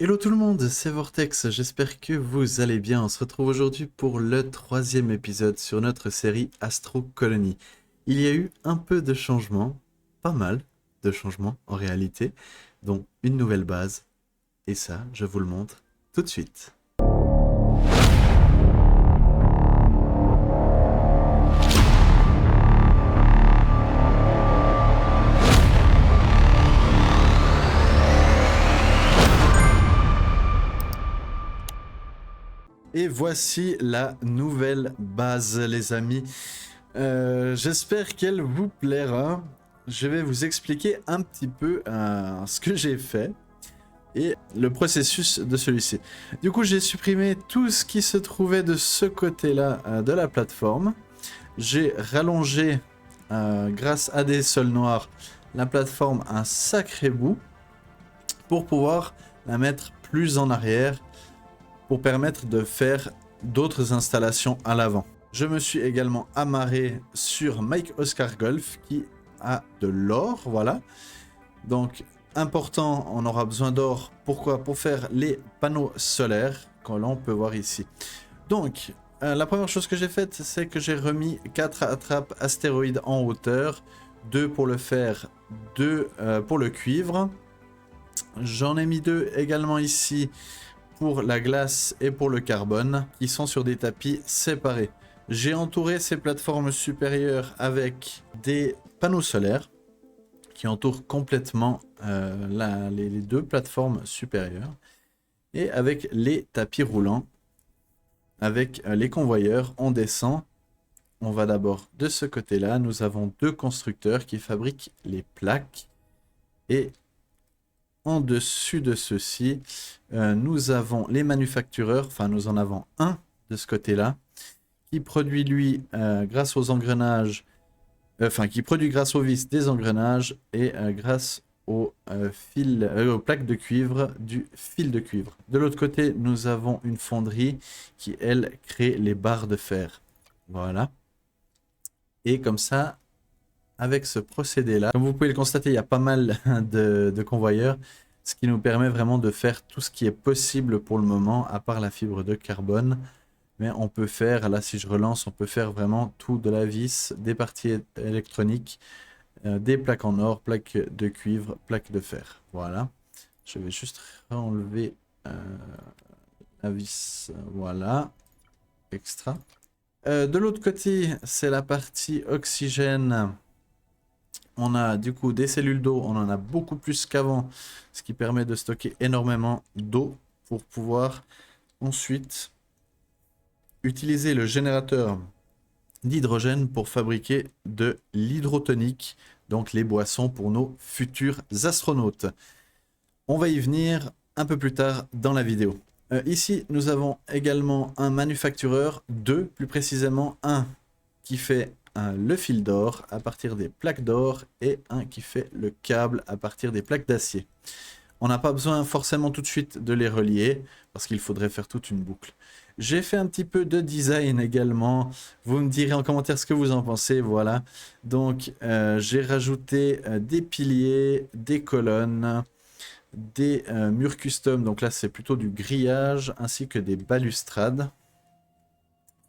Hello tout le monde, c'est Vortex, j'espère que vous allez bien. On se retrouve aujourd'hui pour le troisième épisode sur notre série Astro Colony. Il y a eu un peu de changements, pas mal de changements en réalité, dont une nouvelle base. Et ça, je vous le montre tout de suite. Et voici la nouvelle base, les amis. J'espère qu'elle vous plaira. Je vais vous expliquer un petit peu ce que j'ai fait et le processus de celui-ci. Du coup, j'ai supprimé tout ce qui se trouvait de ce côté-là de la plateforme. J'ai rallongé, grâce à des sols noirs, la plateforme un sacré bout pour pouvoir la mettre plus en arrière pour permettre de faire d'autres installations à l'avant. Je me suis également amarré sur Mike Oscar Golf qui a de l'or, voilà. Donc important, on aura besoin d'or. Pourquoi? Pour faire les panneaux solaires que l'on peut voir ici. Donc la première chose que j'ai faite, c'est que j'ai remis 4 attrapes astéroïdes en hauteur, 2 pour le fer, 2 pour le cuivre. J'en ai mis 2 également ici pour la glace et pour le carbone, qui sont sur des tapis séparés. J'ai entouré ces plateformes supérieures avec des panneaux solaires qui entourent complètement les deux plateformes supérieures, et avec les tapis roulants, avec les convoyeurs, on descend. On va d'abord de ce côté-là, nous avons deux constructeurs qui fabriquent les plaques, et en dessus de ceci, nous avons les manufactureurs, enfin nous en avons un de ce côté-là, qui produit lui, grâce aux engrenages, qui produit grâce aux vis des engrenages et grâce aux plaques de cuivre, du fil de cuivre. De l'autre côté, nous avons une fonderie qui, elle, crée les barres de fer. Voilà. Et comme ça, avec ce procédé-là, comme vous pouvez le constater, il y a pas mal de convoyeurs, ce qui nous permet vraiment de faire tout ce qui est possible pour le moment, à part la fibre de carbone. Mais on peut faire, là si je relance, on peut faire vraiment tout, de la vis, des parties électroniques, des plaques en or, plaques de cuivre, plaques de fer. Voilà. Je vais juste enlever la vis, voilà, extra. De l'autre côté, c'est la partie oxygène. On a du coup des cellules d'eau, on en a beaucoup plus qu'avant, ce qui permet de stocker énormément d'eau pour pouvoir ensuite utiliser le générateur d'hydrogène pour fabriquer de l'hydrotonique, donc les boissons pour nos futurs astronautes. On va y venir un peu plus tard dans la vidéo. Ici, nous avons également un manufactureur, deux plus précisément, un qui fait le fil d'or à partir des plaques d'or et un qui fait le câble à partir des plaques d'acier. On n'a pas besoin forcément tout de suite de les relier parce qu'il faudrait faire toute une boucle. J'ai fait un petit peu de design également. Vous me direz en commentaire ce que vous en pensez. Voilà. Donc j'ai rajouté des piliers, des colonnes, des murs custom. Donc là c'est plutôt du grillage ainsi que des balustrades.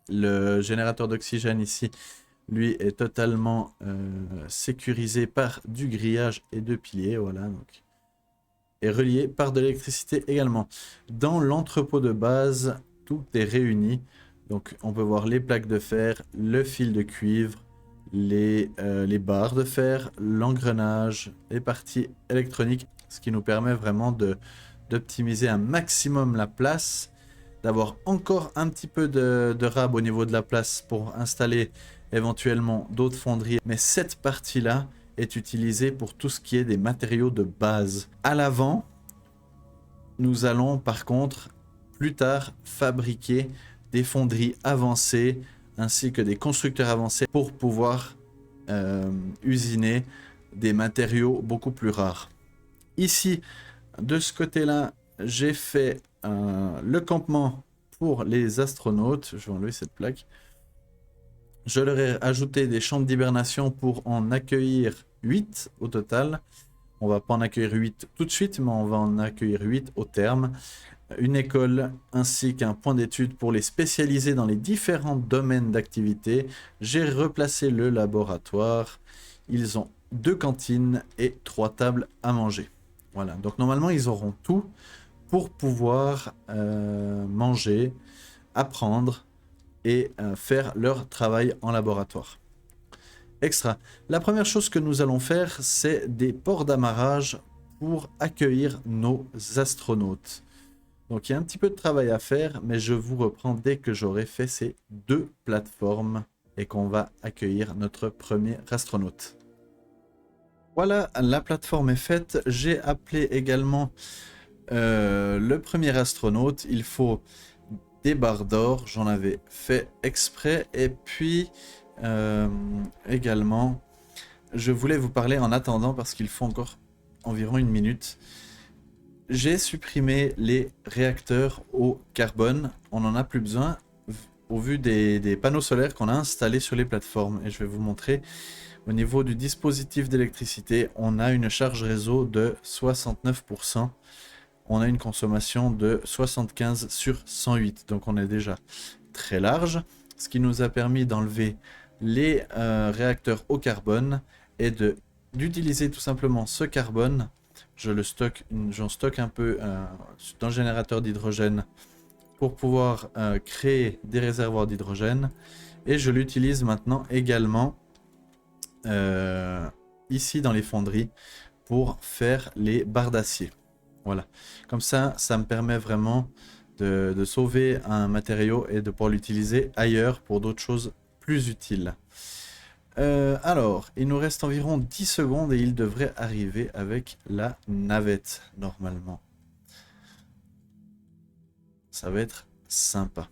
Le générateur d'oxygène ici, lui, est totalement sécurisé par du grillage et de piliers, voilà, donc, et relié par de l'électricité également. Dans l'entrepôt de base, tout est réuni. Donc on peut voir les plaques de fer, le fil de cuivre, les barres de fer, l'engrenage, les parties électroniques, ce qui nous permet vraiment d'optimiser un maximum la place, d'avoir encore un petit peu de rab au niveau de la place pour installer éventuellement d'autres fonderies. Mais cette partie-là est utilisée pour tout ce qui est des matériaux de base. À l'avant, nous allons par contre plus tard fabriquer des fonderies avancées ainsi que des constructeurs avancés pour pouvoir usiner des matériaux beaucoup plus rares. Ici, de ce côté-là, j'ai fait le campement pour les astronautes. Je vais enlever cette plaque. Je leur ai ajouté des chambres d'hibernation pour en accueillir 8 au total. On va pas en accueillir 8 tout de suite, mais on va en accueillir 8 au terme. Une école ainsi qu'un point d'étude pour les spécialiser dans les différents domaines d'activité. J'ai replacé le laboratoire. Ils ont 2 cantines et 3 tables à manger. Voilà, donc normalement ils auront tout pour pouvoir manger, apprendre et faire leur travail en laboratoire. Extra. La première chose que nous allons faire, c'est des ports d'amarrage pour accueillir nos astronautes. Donc il y a un petit peu de travail à faire, mais je vous reprends dès que j'aurai fait ces 2 plateformes et qu'on va accueillir notre premier astronaute. Voilà, la plateforme est faite. J'ai appelé également le premier astronaute. Il faut des barres d'or, j'en avais fait exprès. Et puis également, je voulais vous parler en attendant parce qu'il faut encore environ 1 minute. J'ai supprimé les réacteurs au carbone. On n'en a plus besoin au vu des panneaux solaires qu'on a installés sur les plateformes. Et je vais vous montrer au niveau du dispositif d'électricité. On a une charge réseau de 69%. On a une consommation de 75 sur 108. Donc on est déjà très large. Ce qui nous a permis d'enlever les réacteurs au carbone et d'utiliser tout simplement ce carbone. J'en stocke un peu dans le générateur d'hydrogène pour pouvoir créer des réservoirs d'hydrogène. Et je l'utilise maintenant également ici dans les fonderies pour faire les barres d'acier. Voilà. Comme ça, ça me permet vraiment de sauver un matériau et de pouvoir l'utiliser ailleurs pour d'autres choses plus utiles. Alors, il nous reste environ 10 secondes et il devrait arriver avec la navette, normalement. Ça va être sympa.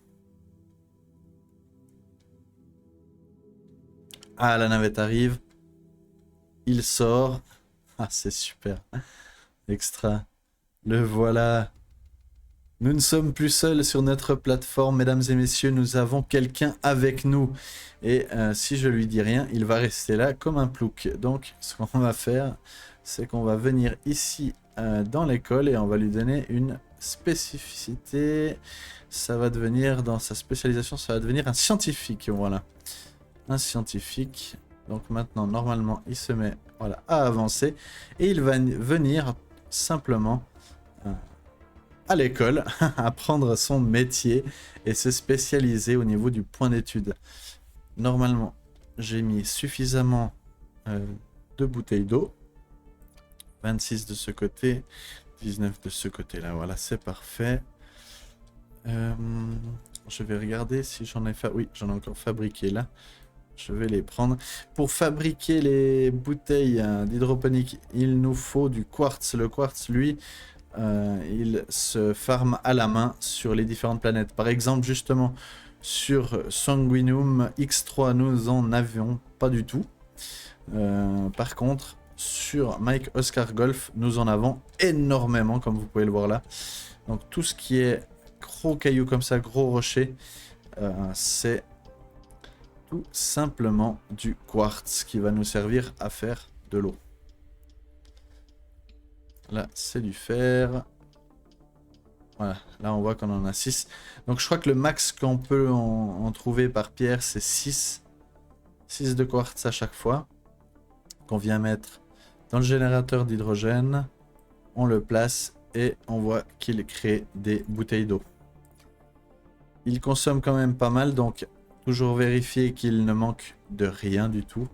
Ah, la navette arrive. Il sort. Ah, c'est super. Extra. Le voilà. Nous ne sommes plus seuls sur notre plateforme, mesdames et messieurs, nous avons quelqu'un avec nous. Et si je lui dis rien, il va rester là comme un plouc. Donc, ce qu'on va faire, c'est qu'on va venir ici dans l'école et on va lui donner une spécificité. Ça va devenir, dans sa spécialisation, ça va devenir un scientifique. Voilà. Un scientifique. Donc maintenant, normalement, il se met voilà, à avancer. Et il va venir simplement à l'école, apprendre son métier et se spécialiser au niveau du point d'étude. Normalement, j'ai mis suffisamment de bouteilles d'eau. 26 de ce côté, 19 de ce côté-là. Voilà, c'est parfait. Je vais regarder si j'en ai oui, j'en ai encore fabriqué là. Je vais les prendre. Pour fabriquer les bouteilles d'hydroponique, il nous faut du quartz. Le quartz, lui, il se farme à la main sur les différentes planètes. Par exemple, justement, sur Sanguinum X3, nous en avions pas du tout. Par contre, sur Mike Oscar Golf, nous en avons énormément, comme vous pouvez le voir là. Donc tout ce qui est gros cailloux comme ça, gros rochers, c'est tout simplement du quartz qui va nous servir à faire de l'eau. Là, c'est du fer. Voilà, là on voit qu'on en a 6. Donc je crois que le max qu'on peut en trouver par pierre, c'est 6. 6 de quartz à chaque fois. Qu'on vient mettre dans le générateur d'hydrogène. On le place et on voit qu'il crée des bouteilles d'eau. Il consomme quand même pas mal, donc toujours vérifier qu'il ne manque de rien du tout.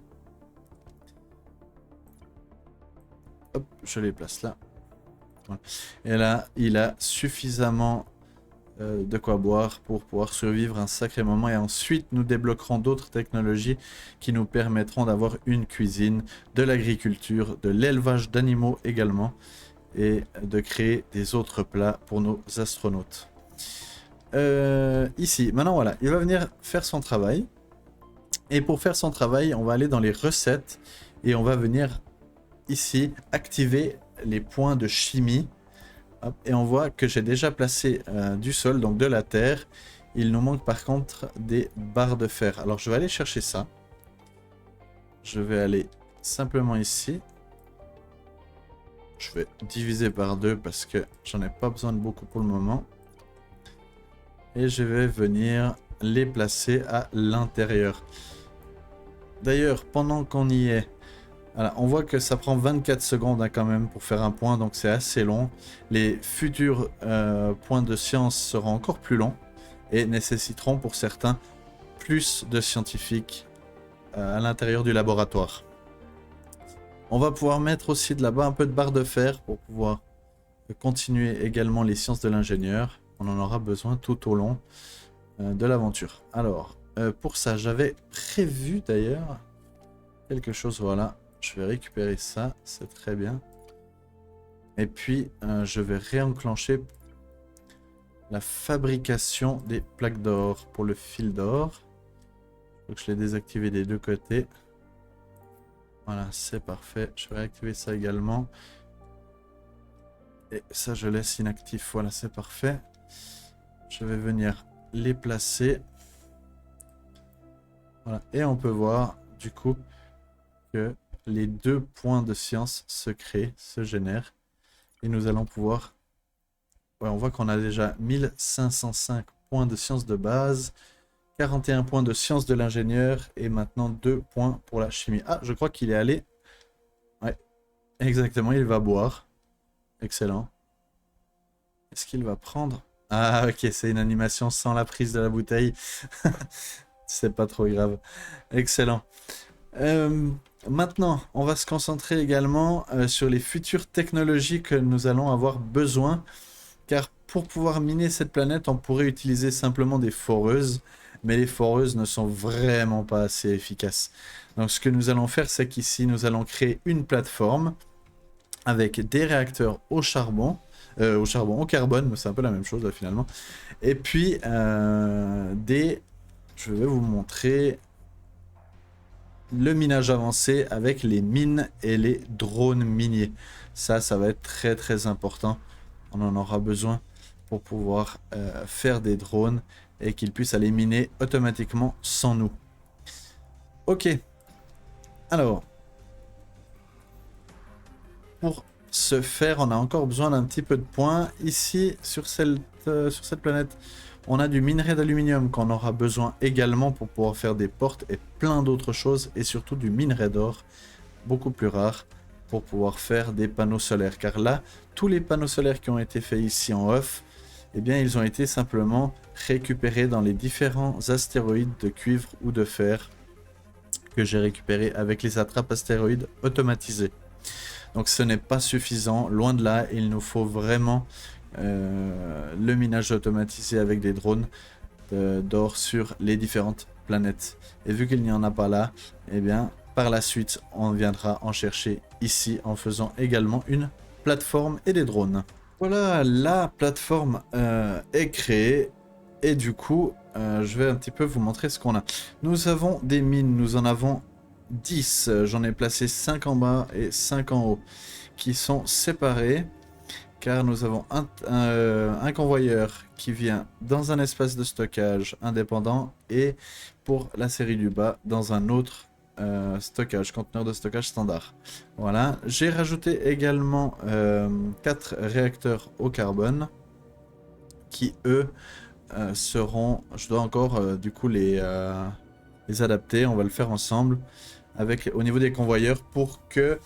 Hop, je les place là. Voilà. Et là, il a suffisamment de quoi boire pour pouvoir survivre un sacré moment. Et ensuite, nous débloquerons d'autres technologies qui nous permettront d'avoir une cuisine, de l'agriculture, de l'élevage d'animaux également, et de créer des autres plats pour nos astronautes. Ici, maintenant voilà, il va venir faire son travail. Et pour faire son travail, on va aller dans les recettes et on va venir ici activer les points de chimie. Hop, et on voit que j'ai déjà placé du sol, donc de la terre. Il nous manque par contre des barres de fer. Alors je vais aller chercher ça. Je vais aller simplement ici. Je vais diviser par 2 parce que j'en ai pas besoin de beaucoup pour le moment. Et je vais venir les placer à l'intérieur. D'ailleurs, pendant qu'on y est, voilà, on voit que ça prend 24 secondes hein, quand même pour faire un point, donc c'est assez long. Les futurs points de science seront encore plus longs et nécessiteront pour certains plus de scientifiques à l'intérieur du laboratoire. On va pouvoir mettre aussi de là-bas un peu de barre de fer pour pouvoir continuer également les sciences de l'ingénieur. On en aura besoin tout au long de l'aventure. Alors, pour ça, j'avais prévu d'ailleurs quelque chose, voilà. Je vais récupérer ça, c'est très bien. Et puis, je vais réenclencher la fabrication des plaques d'or pour le fil d'or. Donc, je l'ai désactivé des deux côtés. Voilà, c'est parfait. Je vais réactiver ça également. Et ça, je laisse inactif. Voilà, c'est parfait. Je vais venir les placer. Voilà. Et on peut voir, du coup, que les 2 points de science se créent, se génèrent. Et nous allons pouvoir... Ouais, on voit qu'on a déjà 1505 points de science de base, 41 points de science de l'ingénieur et maintenant 2 points pour la chimie. Ah, je crois qu'il est allé... Ouais, exactement, il va boire. Excellent. Est-ce qu'il va prendre... Ah, ok, c'est une animation sans la prise de la bouteille. C'est pas trop grave. Excellent. Maintenant, on va se concentrer également sur les futures technologies que nous allons avoir besoin. Car pour pouvoir miner cette planète, on pourrait utiliser simplement des foreuses. Mais les foreuses ne sont vraiment pas assez efficaces. Donc ce que nous allons faire, c'est qu'ici, nous allons créer une plateforme avec des réacteurs au charbon. Au carbone, mais c'est un peu la même chose là, finalement. Et puis, je vais vous montrer le minage avancé avec les mines et les drones miniers. Ça va être très très important. On en aura besoin pour pouvoir faire des drones et qu'ils puissent aller miner automatiquement sans nous. Ok. Alors, pour ce faire, on a encore besoin d'un petit peu de points. Ici, sur cette planète, on a du minerai d'aluminium qu'on aura besoin également pour pouvoir faire des portes et plein d'autres choses. Et surtout du minerai d'or, beaucoup plus rare, pour pouvoir faire des panneaux solaires. Car là, tous les panneaux solaires qui ont été faits ici en off, eh bien, ils ont été simplement récupérés dans les différents astéroïdes de cuivre ou de fer que j'ai récupérés avec les attrapes astéroïdes automatisées. Donc ce n'est pas suffisant, loin de là, il nous faut vraiment le minage automatisé avec des drones d'or sur les différentes planètes. Et vu qu'il n'y en a pas là, eh bien par la suite on viendra en chercher ici en faisant également une plateforme et des drones. Voilà, la plateforme est créée et du coup je vais un petit peu vous montrer ce qu'on a. Nous avons des mines, nous en avons 10, j'en ai placé 5 en bas et 5 en haut, qui sont séparés, car nous avons un convoyeur qui vient dans un espace de stockage indépendant, et pour la série du bas, dans un autre conteneur de stockage standard. Voilà, j'ai rajouté également 4 réacteurs au carbone, qui eux seront, je dois encore du coup les adapter, on va le faire ensemble. Au niveau des convoyeurs pour que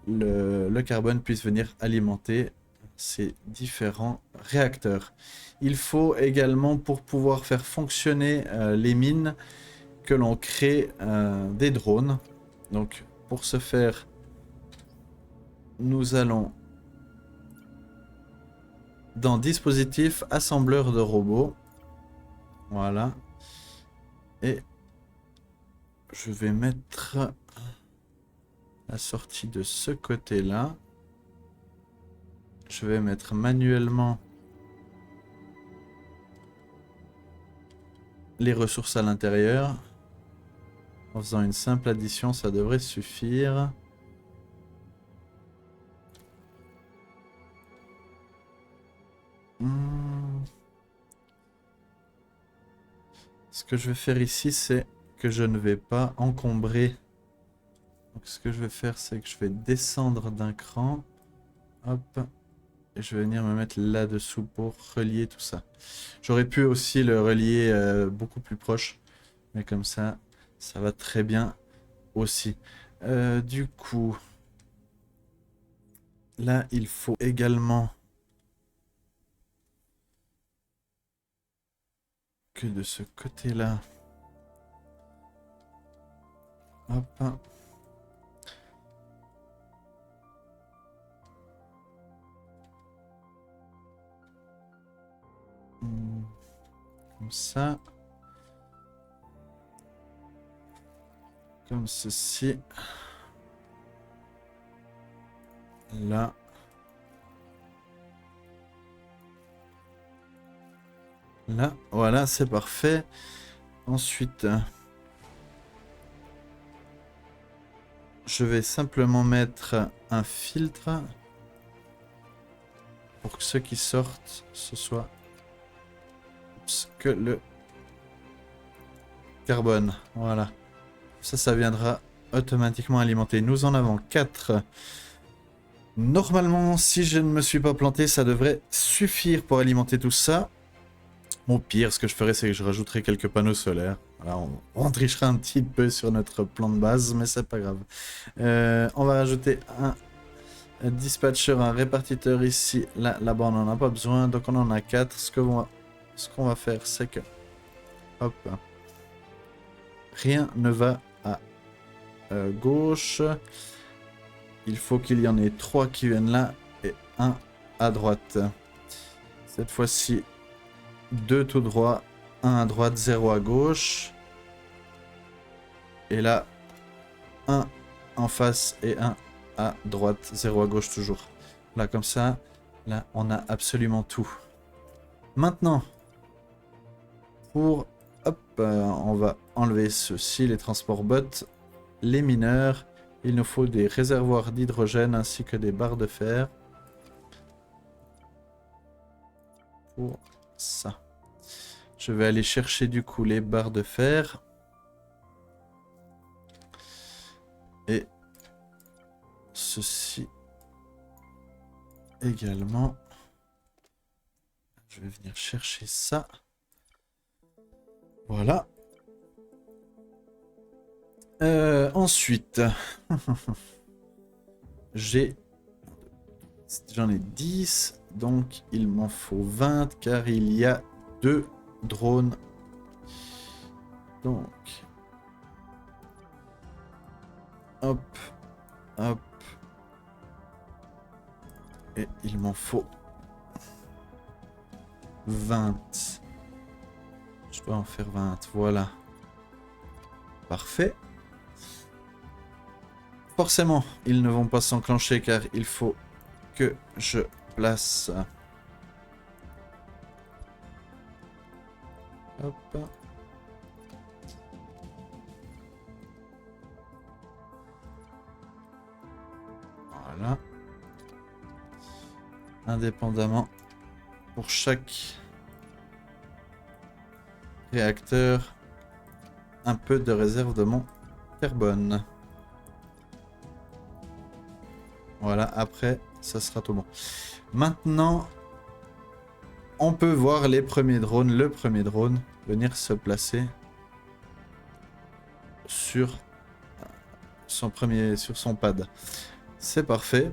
le carbone puisse venir alimenter ces différents réacteurs. Il faut également, pour pouvoir faire fonctionner les mines, que l'on crée des drones. Donc pour ce faire, nous allons dans dispositif assembleur de robots. Voilà. Et je vais mettre la sortie de ce côté-là. Je vais mettre manuellement les ressources à l'intérieur. En faisant une simple addition, ça devrait suffire. Ce que je vais faire ici, c'est que je ne vais pas encombrer. Donc ce que je vais faire, c'est que je vais descendre d'un cran. Hop. Et je vais venir me mettre là-dessous pour relier tout ça. J'aurais pu aussi le relier beaucoup plus proche. Mais comme ça va très bien aussi. Du coup, là, il faut également que de ce côté-là. Hop. Comme ça. Comme ceci. Là. Là. Voilà, c'est parfait. Ensuite, je vais simplement mettre un filtre pour que ceux qui sortent, ce soit que le carbone. Voilà. Ça viendra automatiquement alimenter. Nous en avons 4. Normalement, si je ne me suis pas planté, ça devrait suffire pour alimenter tout ça. Au pire, ce que je ferai, c'est que je rajouterai quelques panneaux solaires. Voilà, on trichera un petit peu sur notre plan de base, mais c'est pas grave. On va rajouter un dispatcher, un répartiteur ici. Là-bas, on n'en a pas besoin, donc on en a 4. Ce qu'on va faire, c'est que... Hop. Rien ne va à gauche. Il faut qu'il y en ait 3 qui viennent là et 1 à droite. Cette fois-ci, 2 tout droit, 1 à droite, 0 à gauche. Et là, 1 en face et 1 à droite, 0 à gauche toujours. Là, comme ça, là, on a absolument tout. Maintenant, pour... Hop, on va enlever ceci, les transports bots, les mineurs. Il nous faut des réservoirs d'hydrogène ainsi que des barres de fer. Pour ça. Je vais aller chercher du coup les barres de fer. Et ceci également. Je vais venir chercher ça. Voilà. Ensuite, j'en ai 10, donc il m'en faut 20 car il y a 2 drones. Donc, hop, hop. Et il m'en faut 20. Je dois en faire 20, voilà. Parfait. Forcément, ils ne vont pas s'enclencher car il faut que je place... Hop. Voilà. Indépendamment pour chaque réacteur, un peu de réserve de mon carbone. Voilà, après, ça sera tout bon. Maintenant, on peut voir les premiers drones, le premier drone, venir se placer sur son pad. C'est parfait.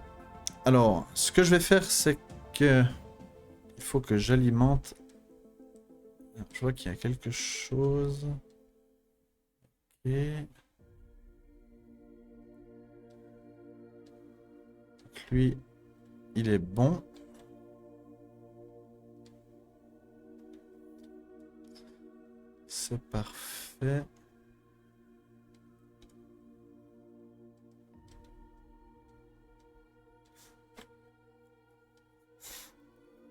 Alors, ce que je vais faire, c'est que il faut que j'alimente. Je vois qu'il y a quelque chose. Ok. Lui, il est bon. C'est parfait.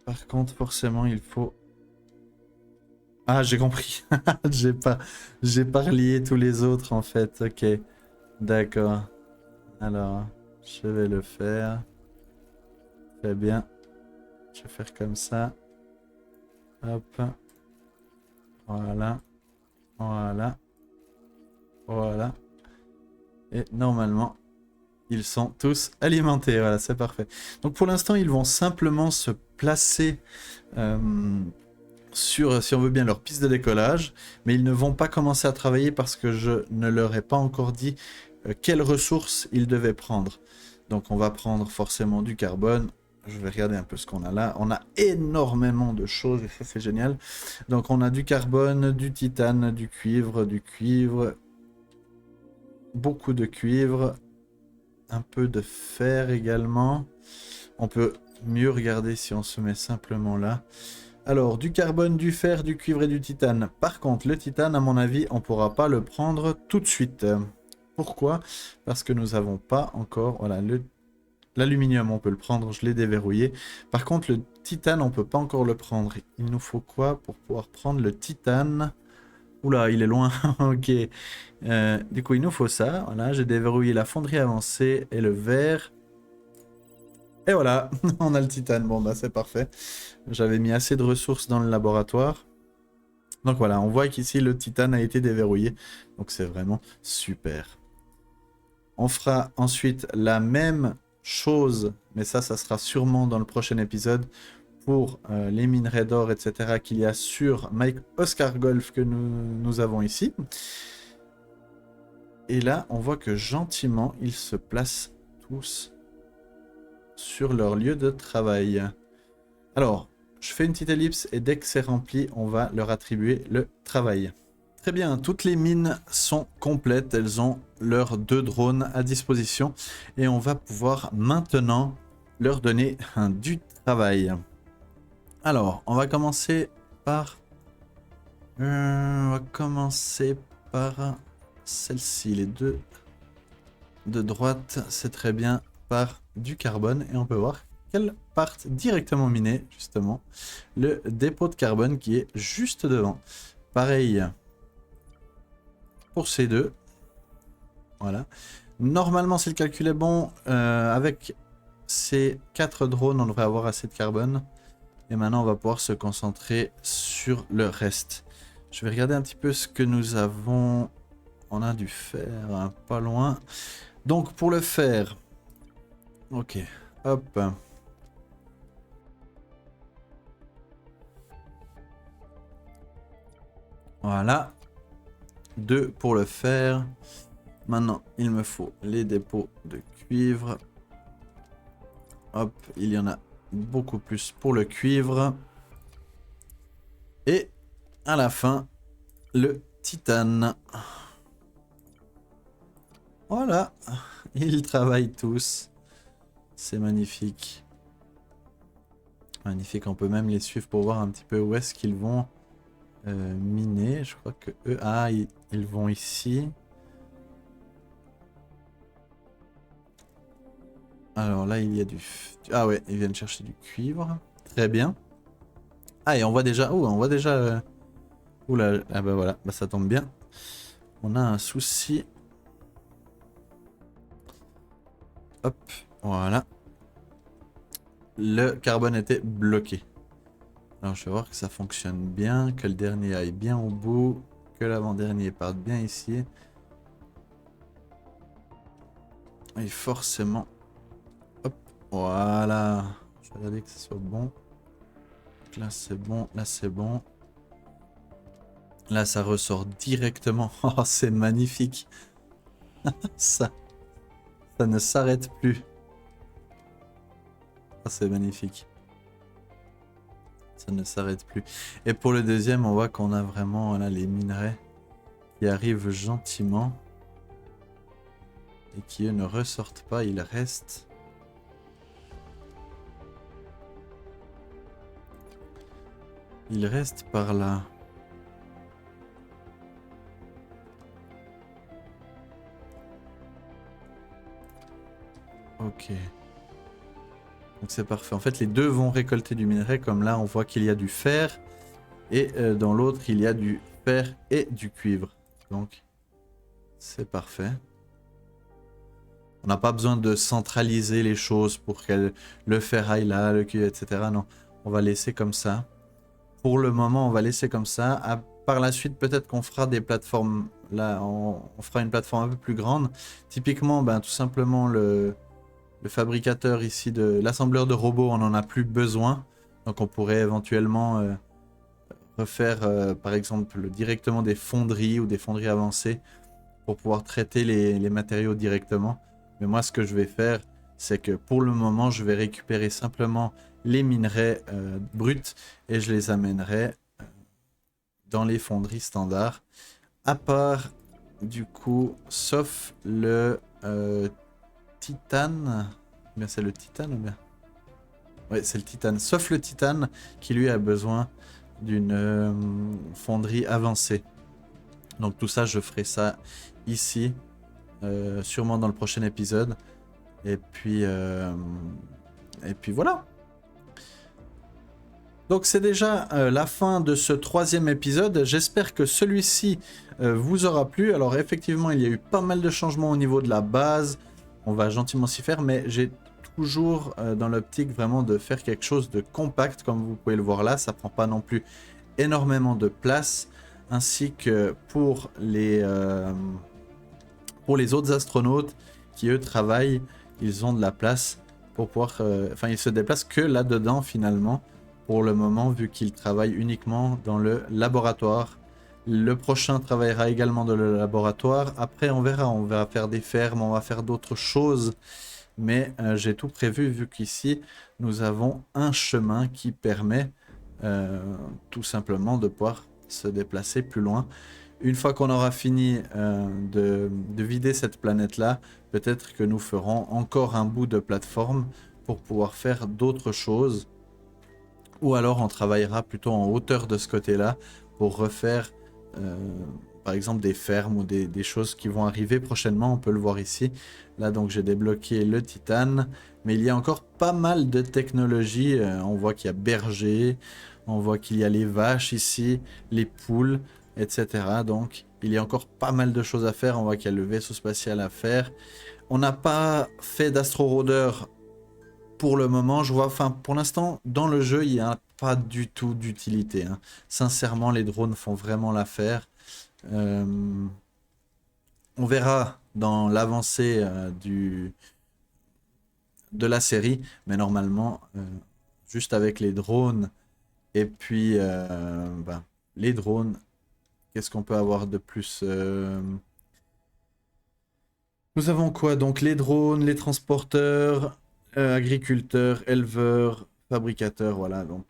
Par contre, forcément, il faut... Ah, j'ai compris. J'ai pas relié tous les autres, en fait. Ok. D'accord. Alors, je vais le faire. Très bien. Je vais faire comme ça. Hop. Voilà. Voilà. Voilà. Et normalement, Ils sont tous alimentés, voilà, c'est parfait. Donc pour l'instant, ils vont simplement se placer sur, si on veut bien, leur piste de décollage, mais ils ne vont pas commencer à travailler parce que je ne leur ai pas encore dit quelles ressources ils devaient prendre. Donc on va prendre forcément du carbone. Je vais regarder un peu ce qu'on a là. On a énormément de choses et ça c'est génial. Donc on a du carbone, du titane, du cuivre, beaucoup de cuivre, un peu de fer également. On peut mieux regarder si on se met simplement là. Alors, du carbone, du fer, du cuivre et du titane. Par contre, le titane, à mon avis, on ne pourra pas le prendre tout de suite. Pourquoi? Parce que nous n'avons pas encore... Voilà, l'aluminium, on peut le prendre, je l'ai déverrouillé. Par contre, le titane, on ne peut pas encore le prendre. Il nous faut quoi pour pouvoir prendre le titane? Oula, il est loin. Ok. Du coup, il nous faut ça. Voilà, j'ai déverrouillé la fonderie avancée et le verre. Et voilà, on a le titane. Bon, bah c'est parfait. J'avais mis assez de ressources dans le laboratoire. Donc voilà, on voit qu'ici, le titane a été déverrouillé. Donc c'est vraiment super. On fera ensuite la même chose, mais ça sera sûrement dans le prochain épisode, pour les minerais d'or, etc. qu'il y a sur Mike Oscar Golf que nous avons ici. Et là, on voit que gentiment, ils se placent tous sur leur lieu de travail. Alors, je fais une petite ellipse et dès que c'est rempli, on va leur attribuer le travail. Très bien, toutes les mines sont complètes, elles ont leurs 2 drones à disposition et on va pouvoir maintenant leur donner du travail. Alors, on va commencer par... celle-ci, les deux de droite, c'est très bien, par du carbone et on peut voir qu'elles partent directement miner, justement, le dépôt de carbone qui est juste devant. Pareil pour ces deux. Voilà. Normalement, si le calcul est bon, avec ces 4 drones, on devrait avoir assez de carbone. Et maintenant, on va pouvoir se concentrer sur le reste. Je vais regarder un petit peu ce que nous avons. On a du fer, hein, pas loin. Donc, pour le fer... Ok, hop. Voilà. 2 pour le fer. Maintenant, il me faut les dépôts de cuivre. Hop, il y en a beaucoup plus pour le cuivre. Et à la fin, le titane. Voilà, ils travaillent tous. C'est magnifique. Magnifique, on peut même les suivre pour voir un petit peu où est-ce qu'ils vont miner. Je crois que eux, ah, ils vont ici. Alors là, il y a du... Ah ouais, ils viennent chercher du cuivre. Très bien. Ah, et on voit déjà... Oh, on voit déjà... Oula, ah bah voilà, bah ça tombe bien. On a un souci. Hop, voilà. Le carbone était bloqué. Alors je vais voir que ça fonctionne bien, que le dernier aille bien au bout, que l'avant-dernier parte bien ici. Et forcément... Hop, voilà. Je vais regarder que ce soit bon. Donc là c'est bon, là c'est bon. Là ça ressort directement. Oh c'est magnifique. ça ne s'arrête plus. Oh, c'est magnifique. Ça ne s'arrête plus. Et pour le deuxième, on voit qu'on a vraiment là, les minerais qui arrivent gentiment. Et qui eux ne ressortent pas, ils restent. Ils restent par là. Ok. Donc c'est parfait. En fait, les deux vont récolter du minerai. Comme là, on voit qu'il y a du fer. Et dans l'autre, il y a du fer et du cuivre. Donc, c'est parfait. On n'a pas besoin de centraliser les choses pour que le fer aille là, le cuivre, etc. Non, on va laisser comme ça. Pour le moment, on va laisser comme ça. Par la suite, peut-être qu'on fera des plateformes là, on fera une plateforme un peu plus grande. Typiquement, ben, tout simplement, le fabricateur ici de l'assembleur de robots, on n'en a plus besoin. Donc on pourrait éventuellement refaire, par exemple, directement des fonderies ou des fonderies avancées pour pouvoir traiter les matériaux directement. Mais moi, ce que je vais faire, c'est que pour le moment, je vais récupérer simplement les minerais bruts et je les amènerai dans les fonderies standards. À part, du coup, sauf le titane. Bien, c'est le titane ou bien? Ouais, c'est le titane. Sauf le titane qui lui a besoin d'une fonderie avancée. Donc tout ça, je ferai ça ici, sûrement dans le prochain épisode. Et puis voilà. Donc c'est déjà la fin de ce 3e épisode. J'espère que celui-ci vous aura plu. Alors effectivement, il y a eu pas mal de changements au niveau de la base. On va gentiment s'y faire, mais j'ai toujours dans l'optique vraiment de faire quelque chose de compact, comme vous pouvez le voir là. Ça prend pas non plus énormément de place, ainsi que pour les autres astronautes qui eux travaillent, ils ont de la place pour pouvoir... Enfin, ils se déplacent que là-dedans finalement, pour le moment, vu qu'ils travaillent uniquement dans le laboratoire. Le prochain travaillera également dans le laboratoire. Après, on verra. On va faire des fermes, on va faire d'autres choses. Mais j'ai tout prévu, vu qu'ici, nous avons un chemin qui permet tout simplement de pouvoir se déplacer plus loin. Une fois qu'on aura fini de vider cette planète-là, peut-être que nous ferons encore un bout de plateforme pour pouvoir faire d'autres choses. Ou alors on travaillera plutôt en hauteur de ce côté-là pour refaire par exemple des fermes ou des choses qui vont arriver prochainement. On peut le voir ici. Là donc j'ai débloqué le titane. Mais il y a encore pas mal de technologies. On voit qu'il y a berger, on voit qu'il y a les vaches ici, les poules, etc. Donc il y a encore pas mal de choses à faire. On voit qu'il y a le vaisseau spatial à faire. On n'a pas fait d'astro-rôdeur pour le moment. Je vois, enfin pour l'instant dans le jeu il n'y a pas du tout d'utilité. Hein. Sincèrement les drones font vraiment l'affaire. On verra dans l'avancée de la série, mais normalement juste avec les drones et puis ben, les drones, qu'est-ce qu'on peut avoir de plus Nous avons quoi? Donc les drones, les transporteurs, agriculteurs, éleveurs, fabricateurs, voilà. Donc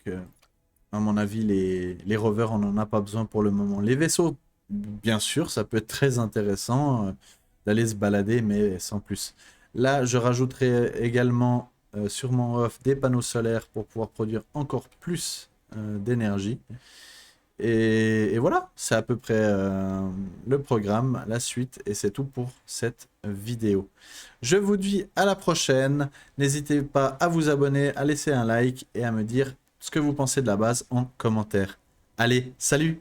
à mon avis, les rovers, on n'en a pas besoin pour le moment. Les vaisseaux, bien sûr, ça peut être très intéressant d'aller se balader, mais sans plus. Là, je rajouterai également sur mon off des panneaux solaires pour pouvoir produire encore plus d'énergie. Et voilà, c'est à peu près le programme, la suite, et c'est tout pour cette vidéo. Je vous dis à la prochaine. N'hésitez pas à vous abonner, à laisser un like et à me dire ce que vous pensez de la base en commentaire. Allez, salut!